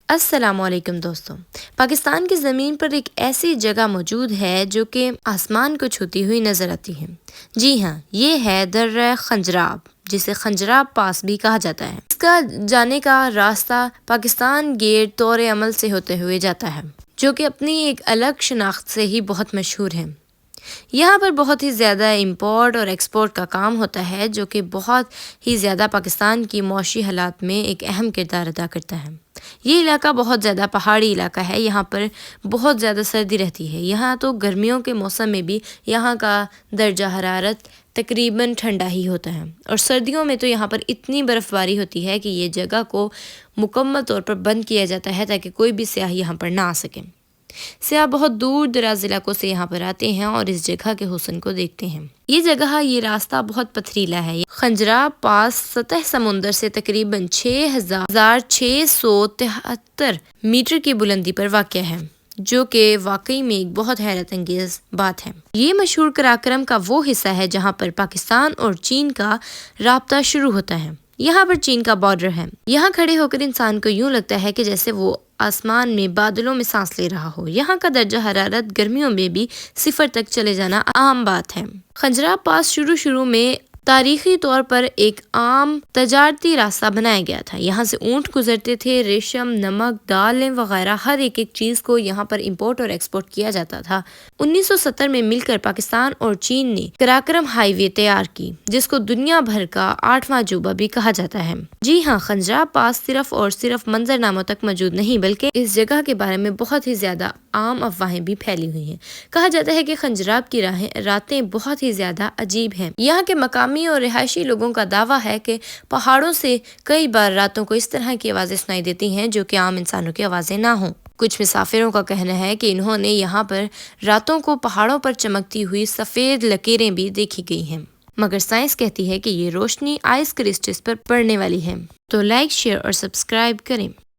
السلام علیکم دوستوں، پاکستان کی زمین پر ایک ایسی جگہ موجود ہے جو کہ آسمان کو چھوتی ہوئی نظر آتی ہے۔ جی ہاں، یہ ہے درہ خنجراب، جسے خنجراب پاس بھی کہا جاتا ہے۔ اس کا جانے کا راستہ پاکستان گیٹ طور عمل سے ہوتے ہوئے جاتا ہے، جو کہ اپنی ایک الگ شناخت سے ہی بہت مشہور ہے۔ یہاں پر بہت ہی زیادہ امپورٹ اور ایکسپورٹ کا کام ہوتا ہے، جو کہ بہت ہی زیادہ پاکستان کی معاشی حالات میں ایک اہم کردار ادا کرتا ہے۔ یہ علاقہ بہت زیادہ پہاڑی علاقہ ہے، یہاں پر بہت زیادہ سردی رہتی ہے۔ یہاں تو گرمیوں کے موسم میں بھی یہاں کا درجہ حرارت تقریباً ٹھنڈا ہی ہوتا ہے، اور سردیوں میں تو یہاں پر اتنی برف باری ہوتی ہے کہ یہ جگہ کو مکمل طور پر بند کیا جاتا ہے تاکہ کوئی بھی سیاح یہاں پر نہ آ سکے۔ سیاح بہت دور دراز علاقوں سے یہاں پر آتے ہیں اور اس جگہ کے حسن کو دیکھتے ہیں۔ یہ راستہ بہت پتھریلا ہے۔ خنجراب پاس سطح سمندر سے تقریباً 6673 میٹر کی بلندی پر واقع ہے، جو کہ واقعی میں ایک بہت حیرت انگیز بات ہے۔ یہ مشہور قراقرم کا وہ حصہ ہے جہاں پر پاکستان اور چین کا رابطہ شروع ہوتا ہے۔ یہاں پر چین کا بارڈر ہے۔ یہاں کھڑے ہو کر انسان کو یوں لگتا ہے کہ جیسے وہ آسمان میں بادلوں میں سانس لے رہا ہو۔ یہاں کا درجہ حرارت گرمیوں میں بھی 0 تک چلے جانا عام بات ہے۔ خنجراب پاس شروع میں تاریخی طور پر ایک عام تجارتی راستہ بنایا گیا تھا۔ یہاں سے اونٹ گزرتے تھے، ریشم، نمک، دالیں وغیرہ ہر ایک چیز کو یہاں پر امپورٹ اور ایکسپورٹ کیا جاتا تھا۔ 1970 میں مل کر پاکستان اور چین نے قراقرم ہائی وے تیار کی، جس کو دنیا بھر کا 8واں عجوبہ بھی کہا جاتا ہے۔ جی ہاں، خنجراب پاس صرف اور صرف منظر ناموں تک موجود نہیں، بلکہ اس جگہ کے بارے میں بہت ہی زیادہ عام افواہیں بھی پھیلی ہوئی ہیں۔ کہا جاتا ہے کہ خنجراب کی راتیں بہت ہی زیادہ عجیب ہیں۔ یہاں کے مقامی اور رہائشی لوگوں کا دعویٰ ہے کہ پہاڑوں سے کئی بار راتوں کو اس طرح کی آوازیں سنائی دیتی ہیں جو کہ عام انسانوں کی آوازیں نہ ہوں۔ کچھ مسافروں کا کہنا ہے کہ انہوں نے یہاں پر راتوں کو پہاڑوں پر چمکتی ہوئی سفید لکیریں بھی دیکھی گئی ہیں، مگر سائنس کہتی ہے کہ یہ روشنی آئس کرسٹلز پر پڑنے والی ہے۔ تو لائک، شیئر اور سبسکرائب کریں۔